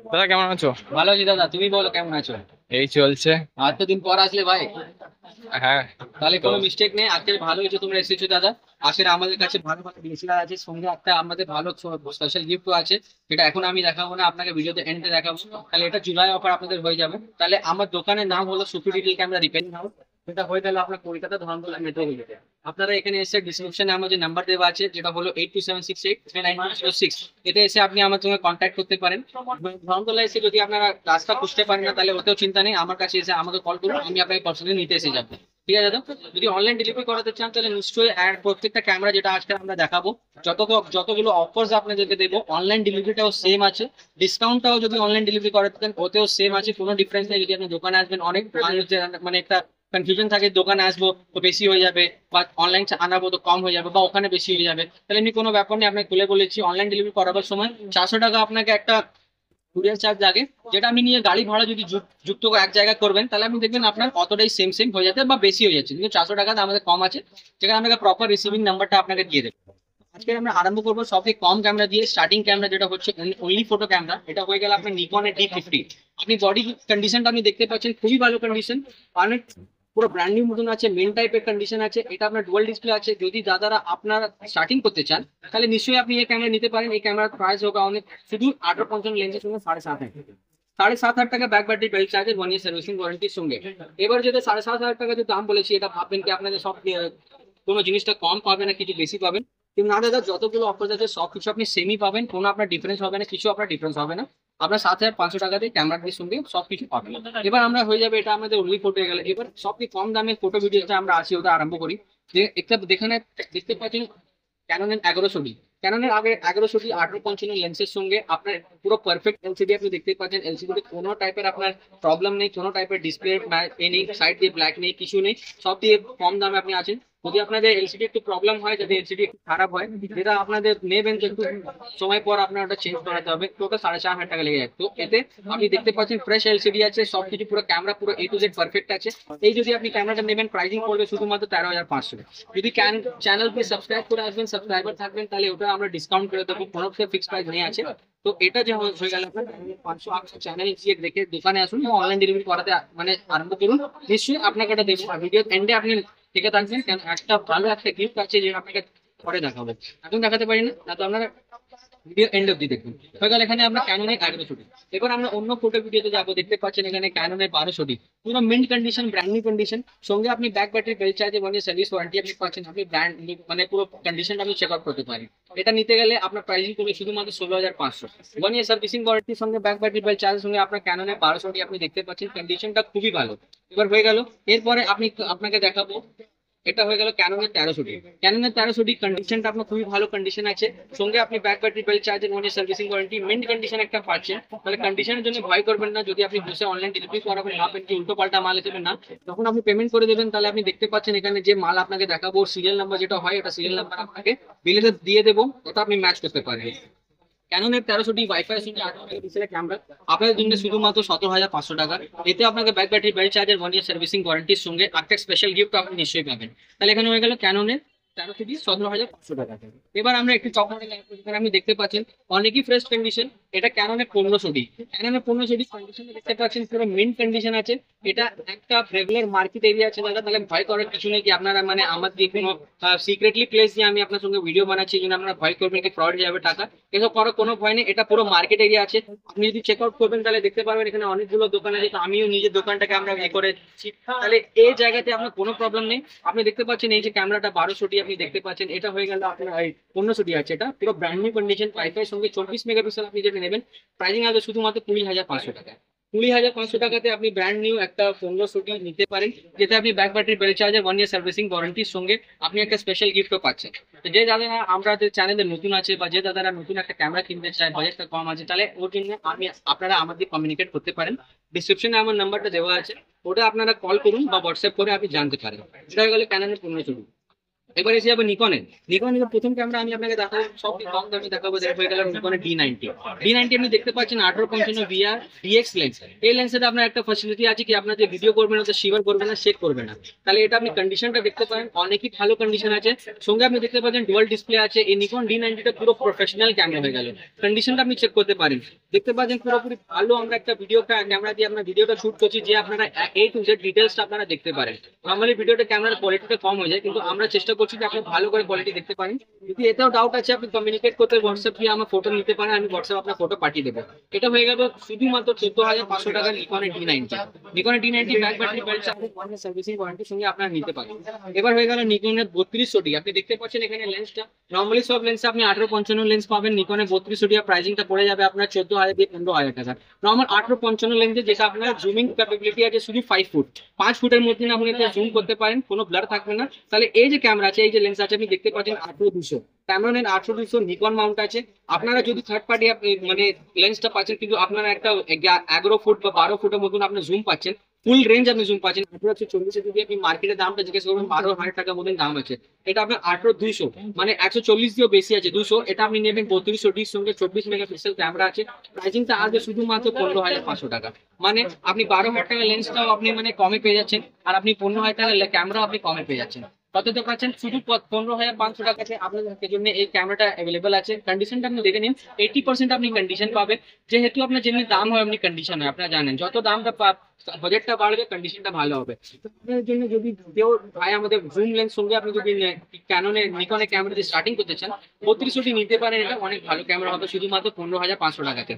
দাদা কেমন আছো? ভালো আছি দাদা, তুমি বলো কেমন আছো? এই চলছে। আর তো দিন পর আসলে ভাই। হ্যাঁ। তাহলে তো কোনো মিস্টেক নেই, আজকে ভালো হয়েছে তোমরা এসেছো দাদা। আসলে আমাদের কাছে ভালো ভালো ডিএসএলআর আছে, সঙ্গে একটা আমাদের ভালো স্পেশাল গিফটও আছে, যেটা এখন আমি দেখাবো না, আপনাকে ভিডিওতে এন্ডে দেখাবো। তাহলে এটা জুলাই অফার আপনাদের হয়ে যাবে। তাহলে আমার দোকানের নাম হলো সুফি ডিটেল ক্যামেরা রিপেয়ারিং হাউস। এটা হয়ে গেল আপনার কলকাতা ধর্মতলা মেট্রো গলিতে। আপনারা এখানে এসে ডিসক্রিপশনে আমার যে নাম্বার দেওয়া আছে, যেটা হলো 8276839106, এটা এসে আপনি আমার সঙ্গে কন্ট্যাক্ট করতে পারেন। ধর্মতলা এসে যদি আপনারা রাস্তা বুঝতে পারেন না, তাহলে ওতেও চিন্তা নেই, আমার কাছে এসে আমাকে কল করুন, আমি আপনাকে পার্সোনালি নিতে এসে যাবো। ঠিক আছে দাদা? যদি অনলাইন ডেলিভারি করাতে চান তাহলে নিশ্চয়ই, আর প্রত্যেকটা ক্যামেরা যেটা আজকে আমরা দেখাবো, যতগুলো অফার্স আপনাদেরকে দেবো, অনলাইন ডেলিভারিটাও সেম আছে। ডিসকাউন্টটাও যদি অনলাইন ডেলিভারি করাতে চান ওতেও সেম আছে, কোনো ডিফারেন্স নেই। যদি আপনি দোকানে আসবেন, অনেক মানুষের মানে একটা কনফিউশন থাকে, দোকানে আসবো তো বেশি হয়ে যাবে, বা অনলাইন আনাবো তো কম হয়ে যাবে, বা ওখানে বেশি হয়ে যাবে। তাহলে এমনি কোনো ব্যাপার নেই, আপনাকে খুলে বলেছি অনলাইন ডেলিভারি করাবার সময় 400 টাকা আপনাকে একটা কুরিয়ার চার্জ লাগে, যেটা আপনি নিয়ে গাড়ি ভাড়া যদি যুক্ত এক জায়গায় করবেন, তাহলে আপনি দেখবেন আপনার অতটাই সেম সেম হয়ে যাচ্ছে বা বেশি হয়ে যাচ্ছে, কিন্তু 400 টাকা আমাদের কম আছে, যেখানে আপনাকে প্রপার রিসিভিং নাম্বারটা আপনাকে দিয়ে দেবে। আজকে আমরা আরম্ভ করবো সবথেকে কম ক্যামেরা দিয়ে। স্টার্টিং ক্যামেরা যেটা হচ্ছে অনলি ফটো ক্যামেরা, এটা হয়ে গেল আপনার নিকনের D50। আপনি বডি কন্ডিশনটা আপনি দেখতে পাচ্ছেন, খুবই ভালো কন্ডিশন, অনেক পুরো ব্র্যান্ড নিউ মতন আছে, মেন টাইপের কন্ডিশন আছে। এটা আপনার ডুয়াল ডিসপ্লে আছে। যদি দাদারা আপনারা স্টার্টিং করতে চান, তাহলে নিশ্চয়ই আপনি এই ক্যামেরা নিতে পারেন। এই ক্যামেরার প্রাইস হোক অনেক, শুধু 1855 লেন্সের সঙ্গে 7,500 7,500 টাকা ব্যাক ব্যাটারি বেল্ট চার্জের 1 ইয়ার সার্ভিসিং ওয়ারেন্টির সঙ্গে। এবার যেটা 7,500 টাকা যে দাম বলেছি, এটা ভাববেন কি আপনাদের সব কোনো জিনিসটা কম পাবেন না কিছু বেশি পাবেন, কিন্তু না দাদা, যতগুলো অফার আছে সব কিছু আপনি সেমই পাবেন, কোনো আপনার ডিফারেন্স হবে না, কিছু আপনার ডিফারেন্স হবে না। আপনার 7,500 টাকাতে ক্যামেরাটির সঙ্গে সবকিছু পাবেন। এবার আমরা হয়ে যাবে, এটা আমাদের অনলি ফটো হয়ে গেল। এবার সবথেকে কম দামে ফটো ভিডিওতে আমরা আসি, ওটা আরম্ভ করি। যে একটা যেখানে দেখতে পাচ্ছেন ক্যাননের 1100D, ক্যাননের আগে 1100D 1855 লেন্সের সঙ্গে আপনার পুরো পারফেক্ট এলসিডি আপনি দেখতে পাচ্ছেন। এলসিডিতে কোনো টাইপের আপনার প্রবলেম নেই, কোনো টাইপের ডিসপ্লে নেই, সাইড দিয়ে ব্ল্যাক নেই, কিছু নেই, সব দিয়ে কম দামে আপনি আছেন। যদি আপনাদের এলসিডি একটু প্রবলেম হয়, যদি এলসিডি একটু খারাপ হয়, যেটা আপনাদের নেবেন তো একটু সময় পর আপনার ওটা চেঞ্জ করাতে হবে, তো ওটা 4,500 টাকা লেগে যায়। তো এতে আপনি দেখতে পাচ্ছেন ফ্রেশ এলসিডি আছে, সবকিছু পুরো ক্যামেরা পুরো A to Z পারফেক্ট আছে। এই যদি আপনি ক্যামেরাটা নেবেন, প্রাইসিং পড়বে শুধুমাত্র 13,500। যদি চ্যানেল প্লিজ সাবস্ক্রাইব করে আসবেন, সাবস্ক্রাইবার থাকবেন, তাহলে ওটা আমরা ডিসকাউন্ট করে দেবো, কোনো ফিক্সড প্রাইস নেই আছে। তো এটা যে হয়ে গেল আপনার 500। আপনার চ্যানেল গিয়ে দেখে দোকানে আসুন, অনলাইন ডেলিভারি করাতে মানে আরম্ভ করুন। নিশ্চয়ই আপনাকে এটা দেবো, ভিডিও এন্ডে আপনি টিকে থাকবেন, কারণ একটা ভালো একটা গিফট আছে, যে আপনাকে পরে দেখাবো, এখন দেখাতে পারি না, না তো আপনারা ভিডিও এন্ড অব্দি দেখুন। হয়ে গেল এখানে আমরা ক্যাননে 1100D। এবার আমরা অন্য ফটো ভিডিওতে যাবো, দেখতে পাচ্ছেন এখানে ক্যাননের 1200D, পুরো mint condition, brand new condition, সঙ্গে আপনি ব্যাক ব্যাটারি বেল্ট চার্জে 1 ইয়ার সার্ভিস ওয়ারেন্টি আপনি পাচ্ছেন। আপনি ব্র্যান্ড মানে পুরো কন্ডিশনটা আপনি চেক আউট করতে পারেন। এটা নিতে গেলে আপনার প্রাইসিং করবে শুধুমাত্র 16,500। 1 ইয়ার সার্ভিসিং ওয়ারেন্টির সঙ্গে ব্যাক ব্যাটারি বেল্ট চার্জের সঙ্গে আপনার ক্যাননের 1200D আপনি দেখতে পাচ্ছেন, কন্ডিশনটা খুবই ভালো। এবার হয়ে গেল, এরপরে আপনাকে দেখাবো, এটা হয়ে গেল ক্যাননের 1300D। ক্যাননের 1300D কন্ডিশনটা আপনার খুবই ভালো কন্ডিশন আছে, সঙ্গে আপনি ব্যাক ব্যাটারি বেল্ট চার্জের 1 ইয়ার সার্ভিসিং ওয়ারেন্টি, মেন্ট কন্ডিশন একটা পাচ্ছেন। তাহলে কন্ডিশনের জন্য ভয় করবেন না। যদি আপনি বসে অনলাইন ডেলিভারি করাবেন, ভাবেন কি উল্টো পাল্টা মাল দেবেন না, তখন আপনি পেমেন্ট করে দেবেন। তাহলে আপনি দেখতে পাচ্ছেন এখানে যে মাল আপনাকে দেখাবো, সিরিয়াল নাম্বার যেটা হয়, ওটা সিরিয়াল নাম্বার আপনাকে বিলে দিয়ে দেবো, ওটা আপনি ম্যাচ করতে পারবেন। ক্যাননের 1300D ওয়াইফাই সঙ্গে 8 মেগাপিক্সেলের ক্যামেরা আপনাদের জন্য শুধুমাত্র 17,500 টাকা। এতে আপনাকে ব্যাক ব্যাটারি বেল্ট চার্জের 1 ইয়ার সার্ভিসিং ওয়ারেন্টির সঙ্গে একটা স্পেশাল গিফট আপনি নিশ্চয়ই পাবেন। তাহলে এখানে হয়ে গেল ক্যাননের 1300D 17,500 টাকা। এবার আমরা একটু চকমোডেল আপনি দেখতে পাচ্ছেন অনেকই ফ্রেশ কন্ডিশন। এটা ক্যাননের 1500D। ক্যাননের 1500D কন্ডিশন দেখতে পাচ্ছেন, পুরো মিন্ট কন্ডিশন আছে। এটা একটা রেগুলার মার্কেট এরিয়া আছে দাদা, তাহলে ভয় করার কিছু নেই কি আপনারা মানে আমার দিয়ে কোনো সিক্রেটলি প্লেস দিয়ে আমি আপনার সঙ্গে ভিডিও বানাচ্ছি, এই জন্য আপনারা ভয় করবেন কি ফ্রড হয়ে যাবে টাকা, এসব করার কোনো ভয় নেই। এটা পুরো মার্কেট এরিয়া আছে। আপনি যদি চেক আউট করবেন তাহলে দেখতে পারবেন এখানে অনেকগুলো দোকান আছে, তো আমিও নিজের দোকানটাকে আমরা করেছি, তাহলে এই জায়গাতে আপনার কোনো প্রবলেম নেই। আপনি দেখতে পাচ্ছেন এই যে ক্যামেরাটা 1200D আপনি দেখতে পাচ্ছেন, এটা হয়ে গেল আপনার 1500D আছে। এটা পুরো ব্র্যান্ড নিউ কন্ডিশন, ওয়াইফাই সঙ্গে 24 মেগাপিক্সেল আপনি যেটা নেবেন, প্রাইসিং আসবে শুধুমাত্র 20,500 টাকা। 20,500 টাকাতে আপনি ব্র্যান্ড নিউ একটা 1500D নিতে পারেন, যেটা আপনি ব্যাক ব্যাটারি বেল্ট চার্জের 1 ইয়ার সার্ভিসিং ওয়ারেন্টির সঙ্গে আপনি একটা স্পেশাল গিফটও পাচ্ছেন। তো যে দাদারা আমাদের চ্যানেলে নতুন আছে, বা যে দাদারা নতুন একটা ক্যামেরা কিনতে চায়, বাজেটটা কম আছে, তাহলে ওর জন্য আপনারা আমাদের কমিউনিকেট করতে পারেন। ডিসক্রিপশনে আমার নাম্বারটা দেওয়া আছে, ওটা আপনারা কল করুন বা হোয়াটসঅ্যাপ করে আপনি জানতে পারেন। সেটা হয়ে গেলে ক্যাননের 1500D। এবার এসে যাবো নিকনের। নিকনের প্রথম ক্যামেরা আমি আপনাকে দেখাবো, সব কম দামে দেখাবো। হয়ে গেল নিকনের D90 আপনি দেখতে পাচ্ছেন 1855 VR DX লেন্স। এই লেন্সের আপনার একটা ফ্যাসিলিটি আছে কি আপনার যে ভিডিও করবেন ওটা শিভার করবে না, শেক করবে না। তাহলে এটা আপনি কন্ডিশনটা দেখতে পারেন, অনেকই ভালো কন্ডিশন আছে। সঙ্গে আপনি দেখতে পাচ্ছেন ডুয়াল ডিসপ্লে আছে। এই নিকন D90টা পুরো প্রফেশনাল ক্যামেরা হয়ে গেল। কন্ডিশনটা আপনি চেক করতে পারেন, দেখতে পাচ্ছেন পুরোপুরি ভালো। আমরা একটা ভিডিও ক্যামেরা দিয়ে আমরা ভিডিওটা শুট করছি যে আপনারা A to Z ডিটেলসটা আপনারা দেখতে পারেন। নর্মালি ভিডিওটা ক্যামেরার কোয়ালিটিটা কম হয়ে যায়, কিন্তু আমরা চেষ্টা করছি যে আপনি ভালো করে কোয়ালিটি দেখতে পারেন। যদি এটাও ডাউট আছে আপনি কমিউনিকেট করতে হোয়াটসঅ্যাপ দিয়ে আমার ফটো নিতে পারেন, আমি হোয়াটসঅ্যাপ আপনার ফটো পাঠিয়ে দেবো। এটা হয়ে গেল শুধুমাত্র 14,500 টাকা নিকনের D90। নিকনের D90 back battery belt servicing ওয়ারেন্টির সঙ্গে আপনারা নিতে পারেন। এবার হয়ে গেল নিকনের 3200D। আপনি দেখতে পাচ্ছেন এখানে লেন্সটা, নর্মালি সব লেন্সে আপনি 1855 লেন্স পাবেন, নিকনের 3200D প্রাইসিংটা পড়ে যাবে আপনার 14,000 থেকে 15,000 টাকা। নর্মাল 1855 লেন্সে যেটা আপনার জুমিং ক্যাপাবিলিটি আছে শুধু 5 ফুট, 5 ফুটের মধ্যে আপনি এটা জুম করতে পারেন, কোনো ব্লার থাকবে না। তাহলে এই যে ক্যামেরা আছে, এই যে লেন্স আছে আপনি দেখতে পাচ্ছেন 18-200, ক্যামেরনের 18-200 নিকন মাউন্ট আছে। আপনারা যদি থার্ড পার্টি মানে লেন্সটা পাচ্ছেন, কিন্তু আপনারা একটা 11 ফুট বা 12 ফুটের মতন আপনি জুম পাচ্ছেন, ফুল রেঞ্জ আপনি জুম পাচ্ছেন। 1840 যদি আপনি মার্কেটের দামটা জিজ্ঞেস করবেন 12,000 টাকা মতন দাম আছে। এটা আপনার 18-200 মানে 140 দিয়েও বেশি আছে 200। এটা আপনি নেবেন 3200D সঙ্গে 24 মেগাপিক্সেল ক্যামেরা আছে। প্রাইসিংটা আসবে শুধুমাত্র 15,500 টাকা। মানে আপনি 12,000 টাকা লেন্সটাও আপনি মানে কমে পেয়ে যাচ্ছেন, আর আপনি 15,000 টাকা ক্যামেরা আপনি কমে পেয়ে যাচ্ছেন। কততে পাচ্ছেন? শুধু 15,500 টাকাতে আপনাদের জন্য এই ক্যামেরাটা অ্যাভেলেবল আছে। কন্ডিশনটা আপনি দেখে নিন, 80% আপনি কন্ডিশন পাবেন। যেহেতু আপনার যেমনি দাম হয় আপনি কন্ডিশন হয়, আপনারা জানেন যত দামটা বাজেটটা বাড়বে কন্ডিশনটা ভালো হবে। তো আপনার জন্য যদি কেউ ভাই আমাদের জুম লেন্স সঙ্গে আপনি যদি ক্যাননের নিকনের ক্যামেরা দিয়ে স্টার্টিং করতে চান, 3200D নিতে পারেন। এটা অনেক ভালো ক্যামেরা হবে শুধুমাত্র 15,500 টাকাতে।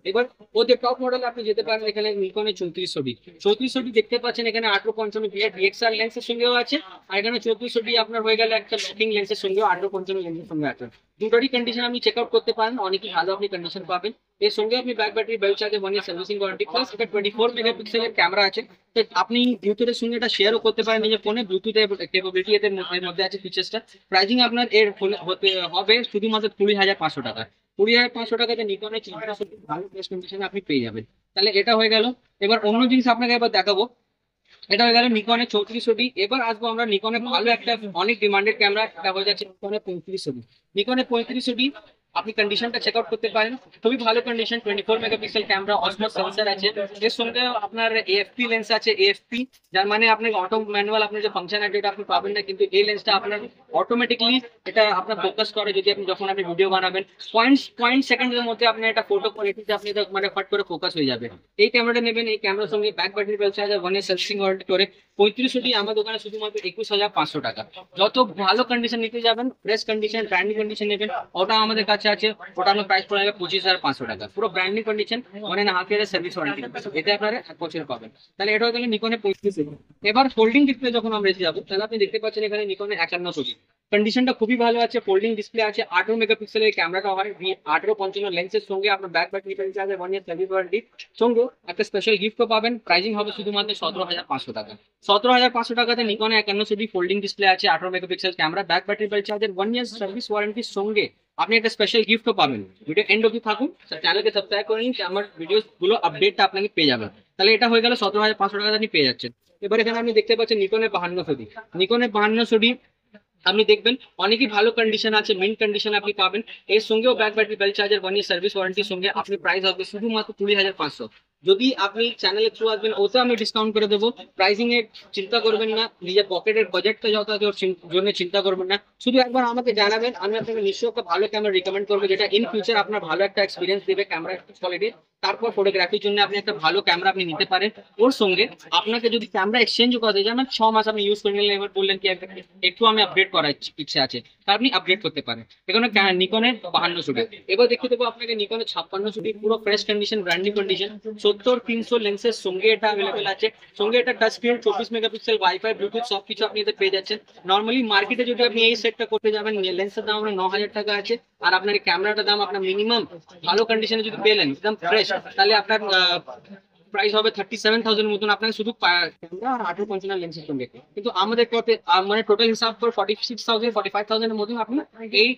এবার ওদের টপ মডেল আপনি যেতে পারেন এখানে নিকনের 3400D দেখতে পাচ্ছেন। এখানে 1855 VR DXR লেন্সের সঙ্গেও আছে, আর এখানে 3400D আপনার হয়ে গেলে একটা লকিং লেন্সের সঙ্গেও 1855 লেন্সের সঙ্গে আছে। দুটোরই কন্ডিশন আপনি চেক আউট করতে পারেন, অনেকই ভালো আপনি কন্ডিশন পাবেন। এর সঙ্গে আপনি ব্যাক ব্যাটারি বেল্ট চার্জে 1 ইয়ার সার্ভিসিং ওয়ারেন্টি, প্লাস এটা 24 মেগাপিক্সেলের ক্যামেরা আছে। তো আপনি ব্লুটুথের সঙ্গে এটা শেয়ারও করতে পারেন নিজের ফোনে। ব্লুটুথের ক্যাপাবিলিটি এর মধ্যে আছে ফিচার্সটা। প্রাইসিং আপনার এর হতে হবে শুধুমাত্র 20,500 টাকা। 20,500 টাকাতে নিকনের 400 ভালো বেস্ট কন্ডিশনে আপনি পেয়ে যাবেন। তাহলে এটা হয়ে গেল। এবার অন্য জিনিস আপনাকে এবার দেখাবো, এটা হয়ে গেল নিকনের 3400D। এবার আসবো আমরা নিকনের ভালো একটা অনেক ডিমান্ডেড ক্যামেরা, এটা হয়ে যাচ্ছে নিকনের 3500D। নিকনের 3500D আপনি কন্ডিশনটা চেক আউট করতে পারেন, খুবই ভালো কন্ডিশন। 24 মেগাপিক্সেল ক্যামেরা, অসমস সেন্সর আছে। এর সঙ্গে আপনার AFP লেন্স আছে। AFP যার মানে আপনি অটো ম্যানুয়াল আপনার যে ফাংশন আছে এটা আপনি পাবেন না, কিন্তু এই লেন্সটা আপনার অটোমেটিকলি এটা আপনার ফোকাস করে। যদি আপনি যখন আপনি ভিডিও বানাবেন পয়েন্ট সেকেন্ডের মধ্যে আপনি একটা ফটো কোয়ালিটিতে আপনি মানে ফট করে ফোকাস হয়ে যাবে। এই ক্যামেরাটা নেবেন। এই ক্যামেরার সঙ্গে ব্যাক ব্যাটারি বেল্ট চার্জার 1 ইয়ার সার্ভিসিং ওয়ারেন্টি করে 3500D আমার দোকানে শুধুমাত্র 21,500 টাকা। যত ভালো কন্ডিশন নিতে যাবেন, fresh condition brand new condition নেবেন, ওটা আমাদের কাছে আছে। ওটা আমার প্রাইস পড়ে যাবে 25,500 টাকা। পুরো ব্র্যান্ড নিউ কন্ডিশন, 1.5 ইয়ারের সার্ভিস ওয়ারেন্টি, এতে আপনারা 1 বছর পাবেন। তাহলে এটা হয়ে গেলে নিকনের 3500। এবার ফোল্ডিং ডিসপ্লে যখন আমরা এসে যাবো, তাহলে আপনি দেখতে পাচ্ছেন এখানে নিকনের 5100D কন্ডিশনটা খুবই ভালো আছে। ফোল্ডিং ডিসপ্লে আছে, 18 মেগাপিক্সেলের ক্যামেরাটা হয়। 1855 লেন্সের সঙ্গে আপনার back battery belt charger 1 year service warranty সঙ্গে একটা স্পেশাল গিফটও পাবেন। প্রাইসিং হবে শুধুমাত্র 17,500 টাকা। 17,500 টাকাতে নিকনে 5100D ফোল্ডিং ডিসপ্লে আছে, 18 megapixel camera, back battery belt charger 1 year service ওয়ারেন্টির সঙ্গে আপনি একটা স্পেশাল গিফটও পাবেন। ভিডিও এন্ড অবধি থাকুন, চ্যানেলকে সাবস্ক্রাইব করে নিন, আমার ভিডিও গুলো আপডেটটা আপনাকে পেয়ে যাবেন। তাহলে এটা হয়ে গেল 17,500 টাকাতে আপনি পেয়ে যাচ্ছেন। এবার এখানে আপনি দেখতে পাচ্ছেন নিকনের 5200D। নিকনের 5200D আপনি দেখবেন অনেকই ভালো কন্ডিশন আছে, মিন্ট কন্ডিশন আপনি পাবেন। এর সঙ্গেও back battery belt charger 1 year service ওয়ারেন্টির সঙ্গে আপনি প্রাইস হবে শুধুমাত্র 20,500। যদি আপনি চ্যানেলের থ্রু আসবেন ওতে আমি ডিসকাউন্ট করে দেবো। প্রাইসিং এর চিন্তা করবেন না, নিজের পকেটের বাজেটটা যত আছে ওর জন্য চিন্তা করবেন না। শুধু একবার আমাকে জানাবেন, আমি আপনাকে নিশ্চয়ই একটা ভালো ক্যামেরা রিকমেন্ড করবো, যেটা ইন ফিউচার আপনার ভালো একটা এক্সপিরিয়েন্স দেবে ক্যামেরা কোয়ালিটি। তারপর ফটোগ্রাফির জন্য আপনি একটা ভালো ক্যামেরা আপনি নিতে পারেন। ওর সঙ্গে আপনাকে যদি ক্যামেরা এক্সচেঞ্জ করতে চান, 6 মাস আপনি ইউজ করে নিলেন, এবার বললেন কি একটু আমি আপডেট করার ইচ্ছে আছে, তা আপনি আপডেট করতে পারেন। এখানে নিকনের 5200D। এবার দেখতে দেবো আপনাকে নিকনের 5600D, পুরো fresh condition, brand new condition, 70-300 লেন্সের সঙ্গে এটা অ্যাভেলেবেল আছে। সঙ্গে এটা touch screen, 24 megapixel, wifi, Bluetooth সবকিছু আপনি এতে পেয়ে যাচ্ছেন। নর্মালি মার্কেটে যদি আপনি এই সেটটা করতে যাবেন, লেন্সের দাম আপনার 9,000 টাকা আছে, আর আপনার ক্যামেরাটার দাম আপনার মিনিমাম ভালো কন্ডিশনে যদি পেলেন একদম ফ্রেশ, তাহলে আপনার প্রাইস হবে 37,000 মতন আপনাকে শুধু ক্যামেরা আর 1855 লেন্সের সঙ্গে। কিন্তু আমাদের কত মানে টোটাল হিসাব করে 46,000 45,000 এর মধ্যে আপনি এই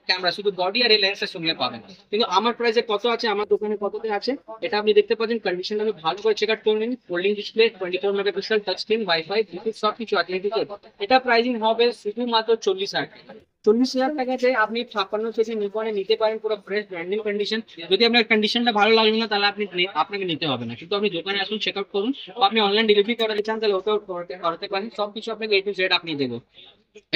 ক্যামেরা শুধু বডি আর এই লেন্সের সঙ্গে পাবেন। কিন্তু আমার প্রাইসে কত আছে, আমার দোকানে কততে আছে এটা আপনি দেখতে পাচ্ছেন। কন্ডিশন আমি ভালো করে চেক আউট করে নিন। Folding display, 24 megapixel, touch screen, wifi, Bluetooth সব কিছু আছে। এটা প্রাইসিং হবে শুধুমাত্র 40,000 টাকা। 40,000 টাকাতে আপনি 56 কেজি নিকনে নিতে পারেন, পুরো ফ্রেশ ব্র্যান্ডিং কন্ডিশন। যদি আপনার কন্ডিশনটা ভালো লাগবে না তাহলে আপনাকে নিতে হবে না, কিন্তু আপনি দোকানে আসুন, চেক আউট করুন। আপনি অনলাইন ডেলিভারি করাতে চান তাহলে ওটাও করাতে পারেন। সবকিছু আপনাকে A to Z আপনি দেবো।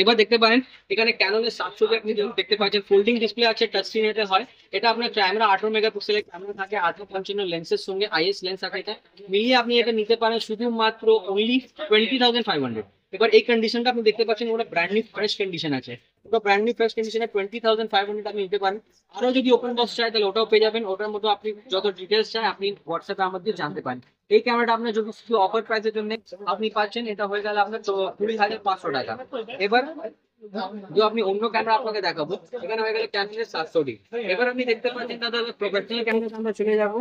এবার দেখতে পারেন এখানে ক্যাননের 700 আপনি দেখতে পাচ্ছেন ফোল্ডিং ডিসপ্লে আছে, টাচ স্ক্রিন এটা হয়। এটা আপনার ক্যামেরা 18 মেগাপিক্সেলের ক্যামেরা থাকে, 1855 লেন্সের সঙ্গে আইএস লেন্স থাকে। এটা মিলিয়ে আপনি এটা নিতে পারেন শুধুমাত্র অনলি 20,500। এবার এই কন্ডিশনটা আপনি দেখতে পাচ্ছেন ওটা ব্র্যান্ড নিউ ফ্রেশ কন্ডিশন আছে। ওটা ব্র্যান্ড নিউ ফ্রেশ কন্ডিশনে 20,500 আপনি নিতে পারেন। আরো যদি ওপেন বক্স চাই তাহলে ওটাও পেয়ে যাবেন। ওটার মধ্যে আপনি যত ডিটেলস চাই আপনি হোয়াটসঅ্যাপে আমাদের জানতে পারেন। এই ক্যামেরাটা আপনার যদি শুধু অফার প্রাইসের জন্য আপনি পাচ্ছেন, এটা হয়ে গেল আপনার 20,500 টাকা। এবার जो আপনি অন্য ক্যামেরা আপনাকে দেখাবো, এখানে হয়ে গেল ক্যানোনের 700D। এবার আপনি দেখতে পাচ্ছেন দাদা প্রফেশনাল ক্যামেরাতে আমরা চলে যাবো।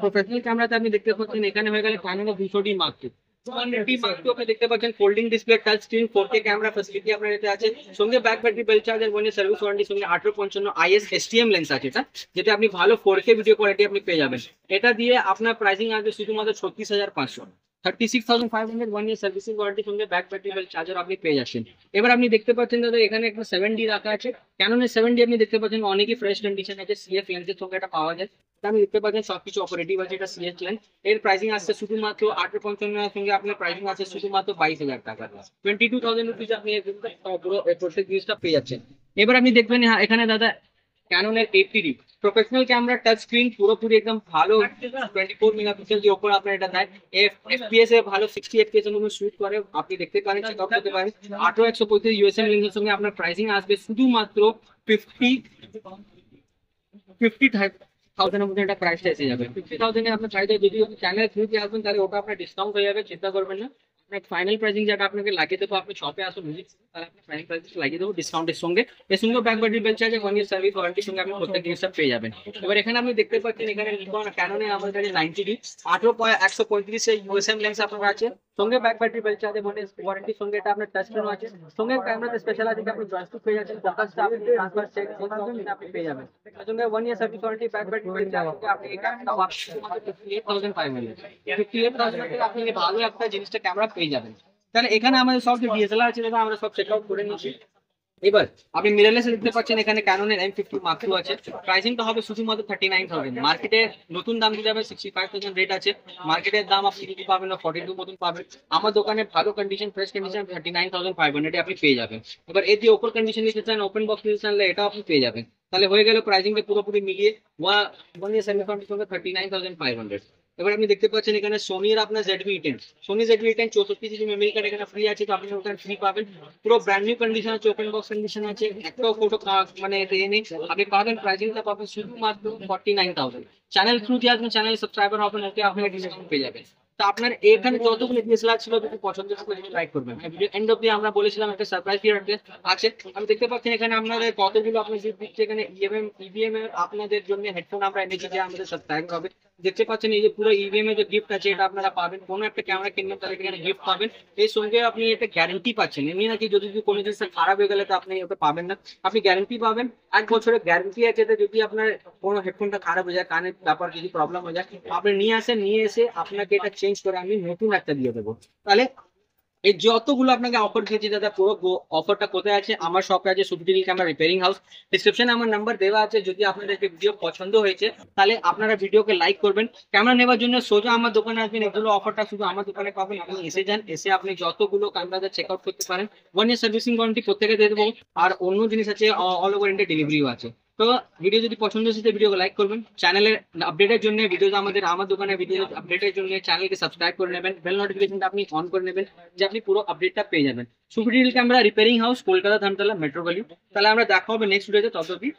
প্রফেশনাল ক্যামেরাতে আপনি দেখতে পাচ্ছেন এখানে হয়ে গেল ক্যানোনের 200D Mark II। 200D Mark II আপনি দেখতে পাচ্ছেন folding display, touch screen, 4K camera facility আপনার এতে আছে। সঙ্গে back battery, bell charger, 1 year service warranty, সঙ্গে 1855 IS STM লেন্স আছে এটা, যেটা আপনি ভালো 4K ভিডিও কোয়ালিটি আপনি পেয়ে যাবেন। এটা দিয়ে আপনার প্রাইসিং আসবে শুধুমাত্র 36,500। 36,500 1 year সার্ভিসিং ওয়ারেন্টি, সঙ্গে ব্যাক ব্যাটারি, বেল চার্জার আপনি পেয়ে যাচ্ছেন। এবার আপনি দেখতে পাচ্ছেন দাদা এখানে একটা 7D রাখা আছে। ক্যানোনের 7D আপনি দেখতে পাচ্ছেন অনেকই ফ্রেশ কন্ডিশন আছে, CF লেন্সের সঙ্গে এটা পাওয়া যায়। আমি দেখতে পাচ্ছেন সবকিছু অপারেটিভ আছে। এটা CF লেন্স, এর প্রাইসিং আসছে শুধুমাত্র 1855 এর সঙ্গে আপনার প্রাইসিং আছে শুধুমাত্র 22,000 টাকা। 22,000 রুপিস আপনি পুরো প্রত্যেক জিনিসটা পেয়ে যাচ্ছেন। এবার আপনি দেখবেন এখানে দাদা ক্যানোনের 80D professional camera, touch screen, পুরোপুরি একদম ভালো 24 মেগাপিক্সেল দিয়ে ওপর আপনার এটা দেয়। FPS এ ভালো 60 FPS এর মধ্যে শুট করে, আপনি দেখতে পারেন, চেক আউট করতে পারেন। 1835 USM লেন্সের সঙ্গে আপনার প্রাইসিং আসবে শুধুমাত্র 50,000 এর মধ্যে এটা প্রাইসটা এসে যাবে। 50,000 এ আপনার চাইলে যদি চ্যানেল থ্রুতে আসবেন তাহলে ওটা আপনার ডিসকাউন্ট হয়ে যাবে, চিন্তা করবেন না। আপনার ফাইনাল প্রাইসিং যেটা আপনাকে লাগিয়ে দেবো, আপনি শপে আসুন ভিজিট তাহলে আপনার ফাইনাল প্রাইসিং লাগিয়ে দেবো ডিসকাউন্টের সঙ্গে। এর সঙ্গে back battery, bell charger, 1 year service ওয়ারেন্টির সঙ্গে আপনি প্রত্যেক জিনিসটা পেয়ে যাবেন। এবার এখানে আপনি দেখতে পাচ্ছেন এখানে ক্যানোনে আমাদের কাছে 90D 135 USM লেন্স আপনার আছে, সঙ্গে back battery, bell charger, 1 year ওয়ারেন্টির সঙ্গে এটা আপনার টাচ স্ক্রিন আছে। সঙ্গে ক্যামেরাতে স্পেশাল আছে যে আপনি জয়স্টিক পেয়ে যাচ্ছেন, ফোকাসটা আপনি ট্রান্সফার চেক আপনি পেয়ে যাবেন। তার সঙ্গে 1 year service warranty, back battery, bell charger আপনি এটা 58,500। 58,000 টাকা আপনি এই ভালো একটা জিনিসটা ক্যামেরা পেয়ে যাবেন। তাহলে এখানে আমাদের সব যে DSLR আছে দাদা আমরা সব চেক আউট করে নিচ্ছি। এবার আপনি মিররলেস দেখতে পাচ্ছেন এখানে ক্যানোনের M50 Mark II আছে। প্রাইসিংটা হবে শুধুমাত্র 39,000। মার্কেটে নতুন দাম দিয়ে যাবে 65,000 রেট আছে। মার্কেটের দাম আপনি যদি পাবেন না 42 মতন পাবেন। আমার দোকানে ভালো কন্ডিশন, ফ্রেশ কন্ডিশন 39,500 আপনি পেয়ে যাবেন। এবার এতে ওপর কন্ডিশন নিতে চান, ওপেন বক্স নিতে চান, এটাও আপনি পেয়ে যাবেন। তাহলে হয়ে গেল প্রাইসিংটা পুরোপুরি মিলিয়ে 1 year সেমি কন্ডিশন সঙ্গে 39,500। এবার আপনি দেখতে পাচ্ছেন এখানে সোনির আপনার ZV-10, Sony ZV-10 64 GB memory card এখানে ফ্রি আছে, তো আপনি ওখানে ফ্রি পাবেন। পুরো ব্র্যান্ড নিউ কন্ডিশন আছে, ওপেন বক্স কন্ডিশন আছে, একটাও ফটো মানে এ নেই। আপনি পাবেন প্রাইসিংটা পাবেন শুধুমাত্র 49,000। চ্যানেল থ্রু দিয়ে আসবেন, চ্যানেল সাবস্ক্রাইবার হবেন, ওকে আপনার ডিসকাউন্ট পেয়ে যাবেন। তো আপনার এখানে যতগুলো DSLR ছিল যদি পছন্দ করে লাইক করবেন। ভিডিও এন্ড অবধি আমরা বলেছিলাম একটা সারপ্রাইজ পিরিয়ড আছে। আমি দেখতে পাচ্ছেন এখানে আপনাদের কতগুলো আপনার যে দিচ্ছে এখানে EVM এর আপনাদের জন্য হেডফোন আমরা এনেছি যে আমাদের সাবস্ক্রাইবার হবে। দেখতে পাচ্ছেন এই যে পুরো EVM এর যে গিফট আছে এটা আপনারা পাবেন। কোনো একটা ক্যামেরা কিনবেন তাহলে এখানে গিফট পাবেন। এর সঙ্গে আপনি একটা গ্যারান্টি পাচ্ছেন, এমনি নাকি যদি কোনো জিনিস খারাপ হয়ে গেলে তো আপনি ওটা পাবেন না, আপনি গ্যারান্টি পাবেন। 1 বছরের গ্যারান্টি আছে, যদি আপনার কোনো হেডফোনটা খারাপ হয়ে যায়, কানের ব্যাপার যদি প্রবলেম হয়ে যায়, আপনি নিয়ে আসেন, নিয়ে এসে আপনাকে এটা চেঞ্জ করে আমি নতুন একটা দিয়ে দেবো। তাহলে এই যতগুলো আপনাকে অফার দিয়েছি দাদা, পুরো অফারটা কোথায় আছে? আমার শপে আছে সুবিধা ক্যামেরা রিপেয়ারিং হাউস। ডিসক্রিপশনে আমার নাম্বার দেওয়া আছে। যদি আপনাদেরকে ভিডিও পছন্দ হয়েছে তাহলে আপনারা ভিডিওকে লাইক করবেন। ক্যামেরা নেওয়ার জন্য সোজা আমার দোকানে আসবেন। এগুলো অফারটা শুধু আমার দোকানে পাবেন, আপনি এসে যান, এসে আপনি যতগুলো ক্যামেরাতে চেক আউট করতে পারেন। 1 year সার্ভিসিং ওয়ারেন্টি প্রত্যেকে দিয়ে দেবো। আর অন্য জিনিস আছে, অল ওভার ইন্ডিয়া ডেলিভারিও আছে। তো ভিডিও যদি পছন্দ হয়েছে ভিডিওকে লাইক করবেন। চ্যানেলের আপডেটের জন্য ভিডিও আমার দোকানে ভিডিও আপডেটের জন্য চ্যানেলকে সাবস্ক্রাইব করে নেবেন, বেল নোটিফিকেশনটা আপনি অন করে নেবেন, যে আপনি পুরো আপডেটটা পেয়ে যাবেন। Superior camera repairing house, Kolkata Dharmatala, metro valley. তাহলে আমরা দেখা হবে নেক্সট ভিডিওতে, ততদিন